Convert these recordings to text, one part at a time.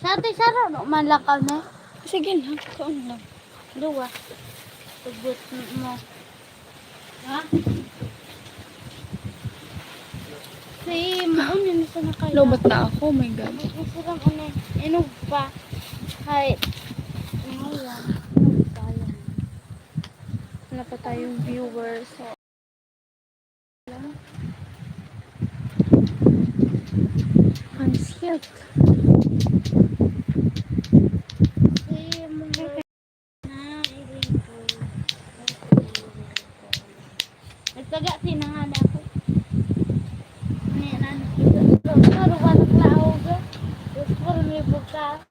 Dati sara no malakaw na. Sige na, kaon lang. Duwa. Tugot mo. Ha? Si maon yun sa nakaya. Lobat na ako, oh my god. Masarap ano. Inog pa. Hay. Ayan. Inog pa yan. Wala pa tayong viewers. So, pansit. Si mga na ilito. Nagtaga sinangan ako. Ano yan ano? Pero wala klao ga. Tapos puro may buka.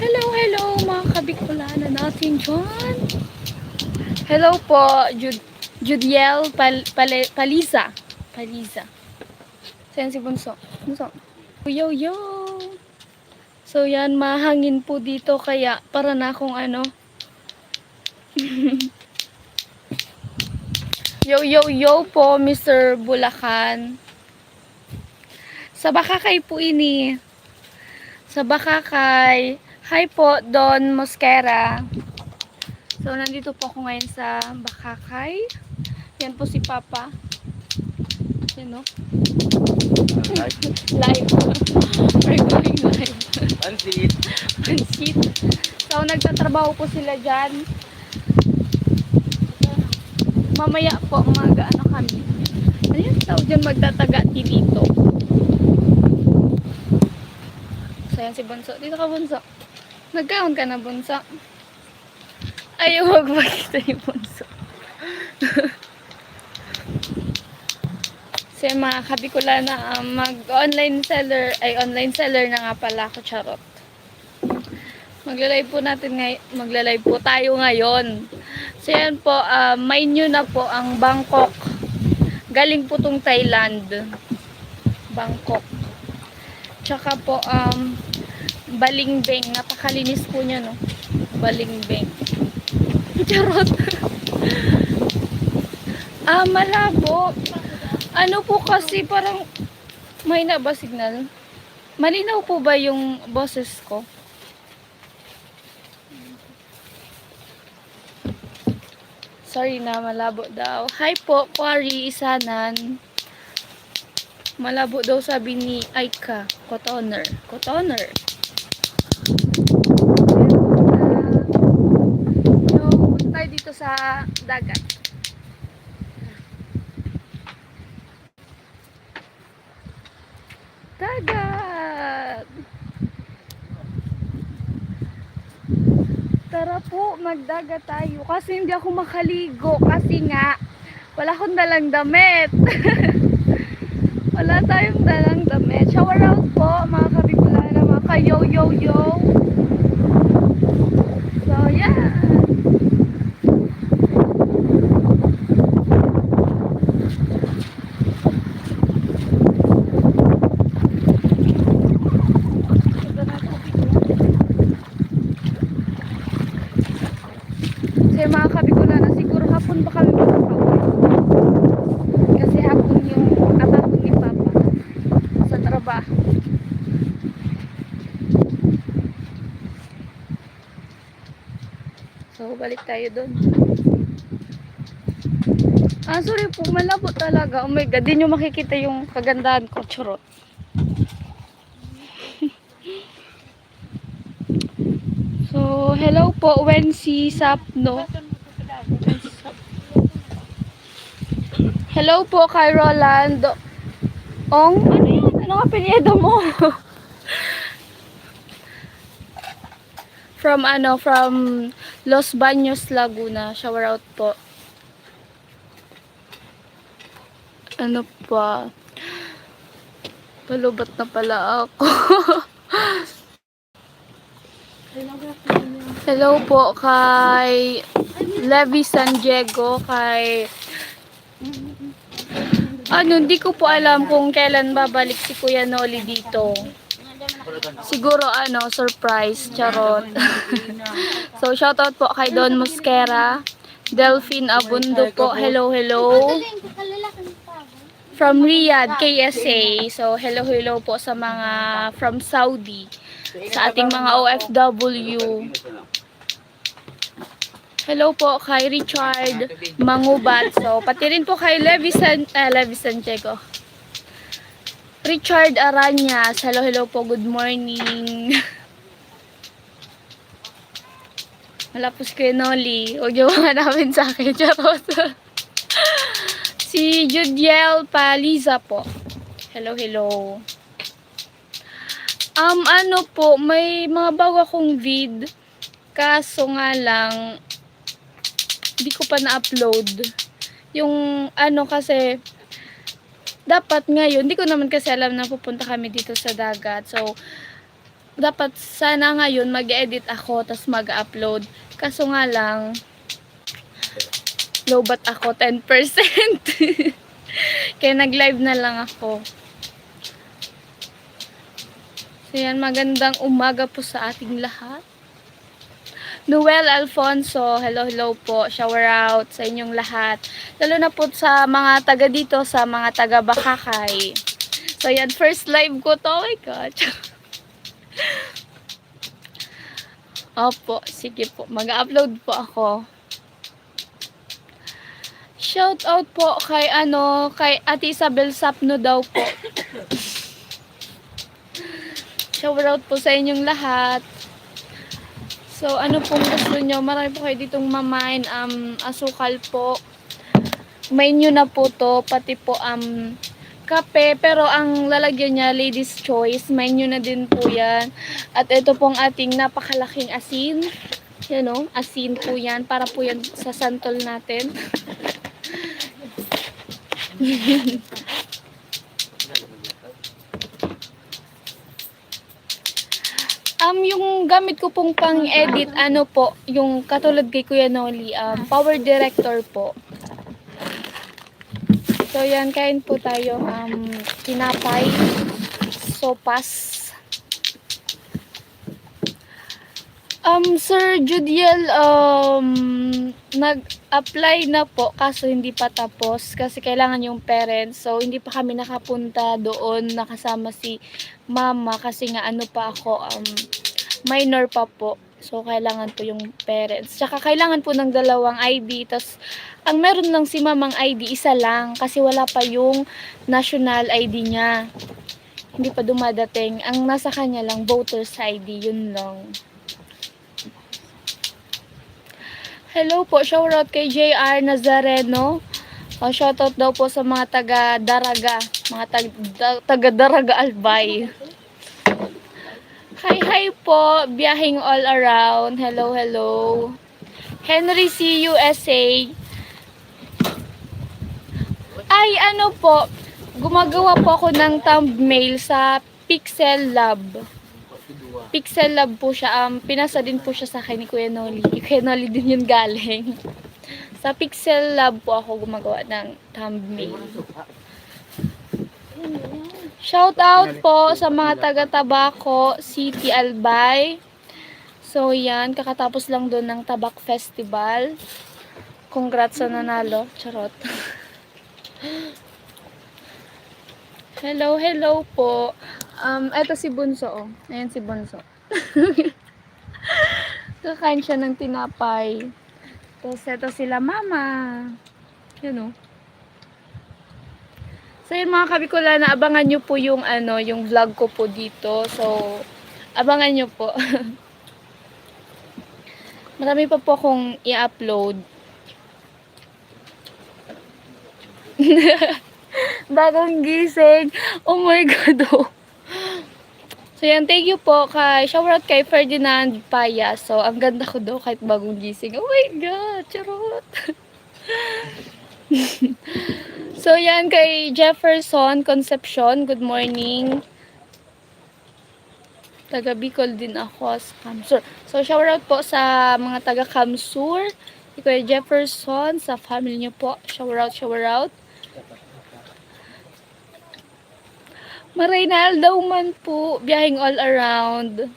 Hello, hello mga kabikulana natin dyan. Hello po, Judiel Paliza. Paliza. Saan si Bunso? Bunso. Yo, yo. So yan, mahangin po dito kaya para na akong ano. Yo, yo, yo po, Mr. Bulacan. Sa Bakakay po ini. Sa Bakakay. Hi po, Don Mosquera. So, nandito po ako ngayon sa Bakakay. Yan po si Papa. Yan o. Live. We're going live. Pansit. Pansit. So, nagtatrabaho po sila dyan. Mamaya po, ano kami. Ano yung tao dyan magtatagati dito? So, yan si Bunso. Dito ka, Bunso. Nagkaon ka na, Bunso. Ayaw, wag makita yung Bunso. So, yung mga kabikulana, mag-online seller, online seller na nga pala ako, charot. Magla-live po natin ngayon, magla-live po tayo ngayon. So, yan po, may new na po ang Bangkok. Galing po tong Thailand. Bangkok. Tsaka po, Balingbeng. Napakalinis po niya, no? Balingbeng. Charot. Malabo. Ano po kasi, parang, may na ba signal? Malinaw po ba yung boses ko? Sorry na, malabo daw. Hi po, Quarry Isanan. Malabo daw sabi ni Aika. Cotoner. Cotoner. So, punta tayo dito sa dagat. Dagat! Tara po, magdagat tayo. Kasi hindi ako makaligo. Kasi nga, wala akong dalang damit. Wala tayong dalang damit. Shower out po, mga kabikulana, mga ka-yo-yo-yo. So, yeah. So, mga kabikulana, siguro hapon ba kami makakauwi? Kasi hapon yung abang ni Papa sa trabaho. So, balik tayo doon. Sorry po, malabo talaga. Oh my God, di nyo makikita yung kagandahan ko, churot. So, hello po, Wensi Sapno. Hello po kay Rolando. Ong, ano yan? Ano nga apelyido mo? From Los Baños, Laguna. Shower out po. Ano pa? Palubat na pala ako. Hello po kay Levi San Diego, kay hindi ko po alam kung kailan babalik si Kuya Noli dito. Siguro surprise, charot. So shoutout po kay Don Mosquera, Delphine Abundo po. Hello, hello. Galing ko kalalaki ng tao. From Riyadh, KSA. So hello, hello po sa mga from Saudi, sa ating mga OFW. Hello po kay Richard Mangubat. So, pati rin po kay Levi Sanchego. Richard Aranyas. Hello, hello po. Good morning. Wala po si Kuya Noli. Huwag niyo hanapin sa akin. Charot. Si Judiel Paliza po. Hello, hello. Ano po, may mga bago akong vid. Kaso nga lang, hindi ko pa na-upload. Yung kasi, dapat ngayon, hindi ko naman kasi alam na pupunta kami dito sa dagat. So, dapat sana ngayon mag-edit ako, tas mag-upload. Kaso nga lang, low bat ako, 10%. Kaya nag-live na lang ako. So, yan, magandang umaga po sa ating lahat. Noel Alfonso, hello, hello po. Shower out sa inyong lahat. Lalo na po sa mga taga dito, sa mga taga Bakakay. So, yan, first live ko to. Oh my God. Opo, sige po. Mag-upload po ako. Shout out po kay kay Ate Isabel Sapno daw po. Shower out po sa inyong lahat. So, ano pong gusto nyo? Marami po kayo ditong mamain. Asukal po. Menu na po to. Pati po kape. Pero ang lalagyan niya, ladies choice. Menu na din po yan. At ito pong ating napakalaking asin. Yan o. Asin po yan. Para po yan sa santol natin. Yung gamit ko pong pang-edit, po, yung katulad kay Kuya Noli, power director po. So, yan, kain po tayo, tinapay, sopas. Sir Judiel, nag-apply na po, kaso hindi pa tapos, kasi kailangan yung parents. So, hindi pa kami nakapunta doon, nakasama si mama, kasi nga pa ako, minor pa po. So, kailangan po yung parents. Tsaka, kailangan po ng 2 ID. Tapos, ang meron lang si mamang ID, isa lang. Kasi wala pa yung national ID niya. Hindi pa dumadating. Ang nasa kanya lang, voter's ID. Yun lang. Hello po. Shoutout kay JR Nazareno. Shoutout daw po sa mga taga-Daraga. Mga taga-Daraga Albay. Hi po, biyahing all around. Hello, hello. Henry C. USA. Ay, po, gumagawa po ako ng thumbnail sa Pixel Lab. Pixel Lab po siya. Pinasa din po siya sa akin ni Kuya Noli. Kuya Noli din yun galing. Sa Pixel Lab po ako gumagawa ng thumbnail. Shout out po sa mga taga-Tabaco City, Albay. So, yan. Kakatapos lang doon ng Tabak Festival. Congrats sa nanalo. Charot. Hello, hello po. Eto si Bunso, oh. Ayan si Bunso. Kakain siya ng tinapay. Tapos, eto sila mama. Yan, oh. So yun mga kabikulan, abangan nyo po yung yung vlog ko po dito. So, abangan nyo po. Marami pa po akong i-upload. Bagong gising. Oh my God, oh. So yan, thank you po kay shoutout kay Ferdinand Paya. So, ang ganda ko daw kahit bagong gising. Oh my God, charot. So, yan kay Jefferson Concepcion. Good morning. Taga Bicol din ako sa Kamsur. So, shoutout po sa mga taga Kamsur. Kay Jefferson, sa family niyo po. Shoutout, shoutout. Marinal daw man po, biyahing all around.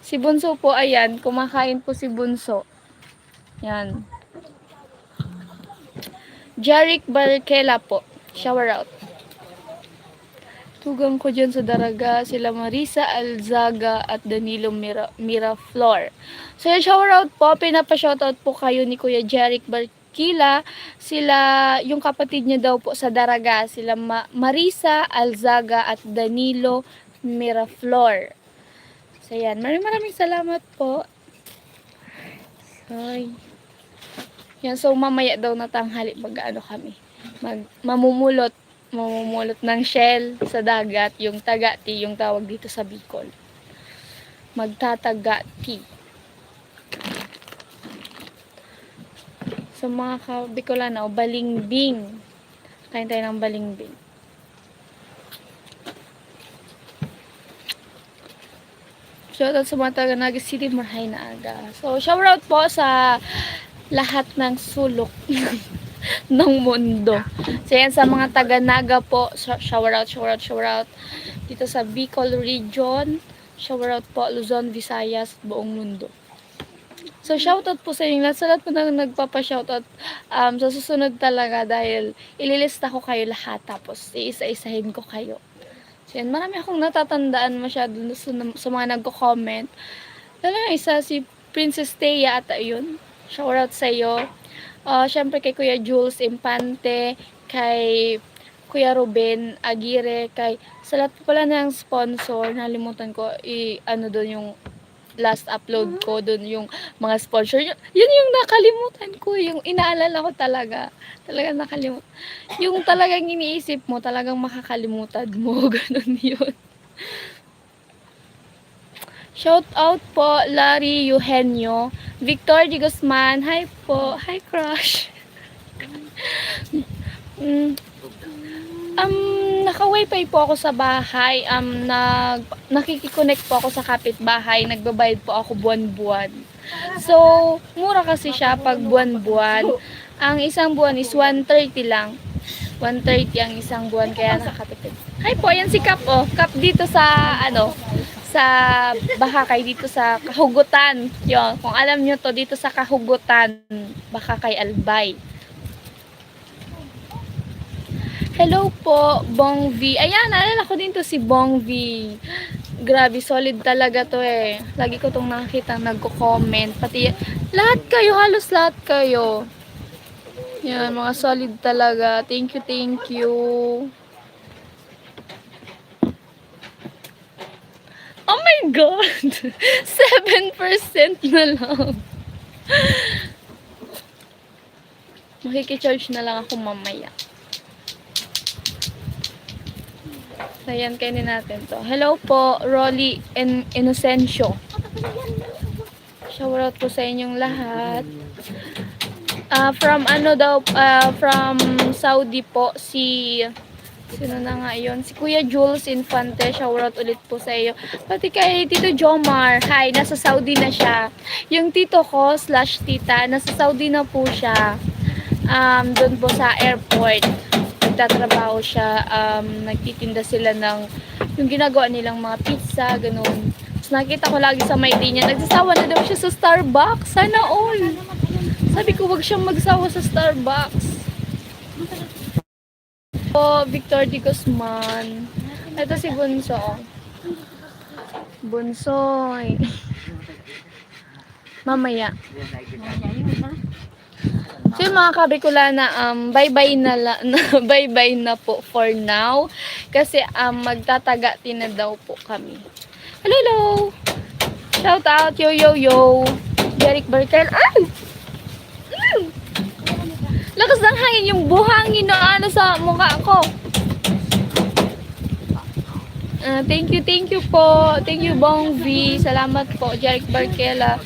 Si Bunso po, ayan, kumakain po si Bunso. Yan. Jeric Barkela po, shower out. Tugang ko dyan sa Daraga, sila Marisa Alzaga at Danilo Miraflor. So yung shower out po, pinapa-shoutout po kayo ni Kuya Jeric Barkila. Sila, yung kapatid niya daw po sa Daraga, sila Marisa Alzaga at Danilo Miraflor. So yan, maraming salamat po. Ay. Yan, so mamaya daw na tanghali mag-ano kami. Mamumulot ng shell sa dagat, yung tagati, yung tawag dito sa Bicol. Magtatagati. So mga ka-Bicolano, balingbing. Kain tayo ng balingbing. Shoutout sa mga taga Naga City, Marhay na aga. So, shoutout po sa lahat ng sulok ng mundo. So, yan sa mga taga Naga po, shoutout. Dito sa Bicol region, shoutout po, Luzon, Visayas, buong mundo. So, shoutout po sa inyo lahat. Sa lahat po na nagpapa-shoutout, sa susunod talaga dahil ililista ko kayo lahat tapos iisa-isahin ko kayo. So, yan, marami akong natatandaan masyado sa mga nagko-comment. Talaga isa si Princess Thea at ayun. Shoutout sa iyo. Syempre kay Kuya Jules Impante, kay Kuya Ruben Aguirre, sa lahat po pala ng sponsor, nalimutan ko ano doon yung last upload ko doon yung mga sponsor. Yun yung nakalimutan ko, yung inaalala ko talaga. Talagang nakalimutan. Yung talagang iniisip mo, talagang makakalimutan mo. Ganun yun. Shout out po, Larry Eugenio. Victor Di Guzman. Hi po. Hi, crush. Naka-wifi po ako sa bahay. Nakikiconnect po ako sa kapitbahay. Nagbabayad po ako buwan-buwan. So, mura kasi siya pag buwan-buwan. Ang isang buwan is 130 lang. 130 ang isang buwan, kaya nakakatipid. Hi po, yan si Kap, oh. Kap dito sa, sa Bakakay, dito sa Kahugutan. Yun, kung alam nyo to, dito sa Kahugutan, Bakakay, Albay. Hello po, Bong V. Ayan, naalala ko din to si Bong V. Grabe, solid talaga to eh. Lagi ko tong nakikita nagko-comment. Pati, lahat kayo, halos lahat kayo. Yan, mga solid talaga. Thank you. Oh my God! 7% na lang. Makikicharge na lang ako mamaya. Ayan, kainin natin to. Hello po, Rolly Inocencio. Shoutout po sa inyong lahat. From from Saudi po, sino na nga yun? Si Kuya Jules Infante, shoutout ulit po sa iyo. Pati kay Tito Jomar, hi, nasa Saudi na siya. Yung tito ko / tita, nasa Saudi na po siya. Doon po sa airport. Nagtatrabaho siya, nagtitinda sila ng yung ginagawa nilang mga pizza, ganun. Tapos nakita ko lagi sa may niya, nagsasawa na daw siya sa Starbucks. Sana all. Sabi ko, wag siyang magsawa sa Starbucks. Victor Di Guzman. Ito si Bunso. Bunsoy. Mamaya. So yung mga kabikulana, bye-bye na po for now. Kasi magtatagati na daw po kami. Hello! Shout out, yo! Jeric Barkel. Ay! Lakas ng hangin, yung buhangin na sa mukha ko. Thank you po. Thank you, Bong V. Salamat po, Jeric Barkila.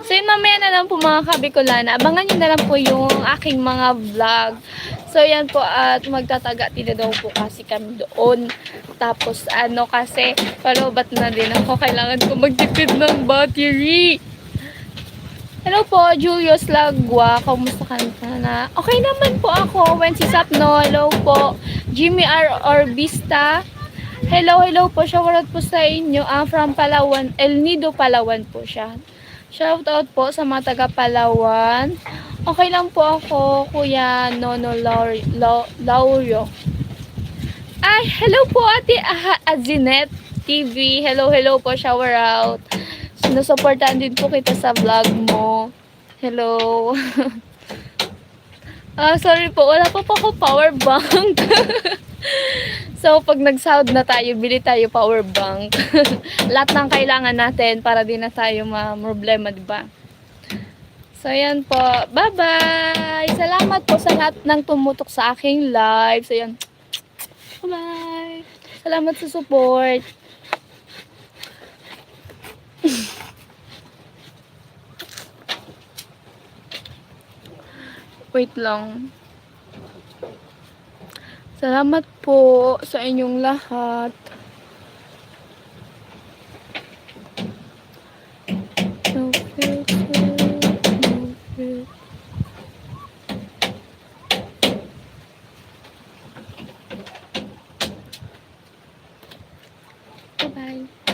So yun, mamaya na lang po mga kabikulana. Abangan nyo na lang po yung aking mga vlog. So yan po, at magtatagati na daw po kasi kami doon. Tapos kasi, palobat na din ako. Kailangan ko magtipid ng battery. Hello po, Julius Lagwa. Kamusta ka na? Okay naman po ako. Wency Sapno. Hello po. Jimmy R. Orbista. Hello po. Shoutout po sa inyo. From Palawan. El Nido, Palawan po siya. Shoutout po sa mga taga Palawan. Okay lang po ako, Kuya Nono Laurio. Ay, hello po Ate Azinet TV. Hello po. Shower out. Sinusuportahan din po kita sa vlog mo. Hello. Sorry po. Wala pa po ako power bank. So, pag nag-sound na tayo, bili tayo power bank. Lahat ng kailangan natin para di na tayo ma-problema, diba? So, yan po. Bye-bye! Salamat po sa lahat ng tumutok sa aking live. So, yan. Bye-bye! Salamat sa support. Wait lang. Salamat po sa inyong lahat. No filter, no filter. Bye-bye.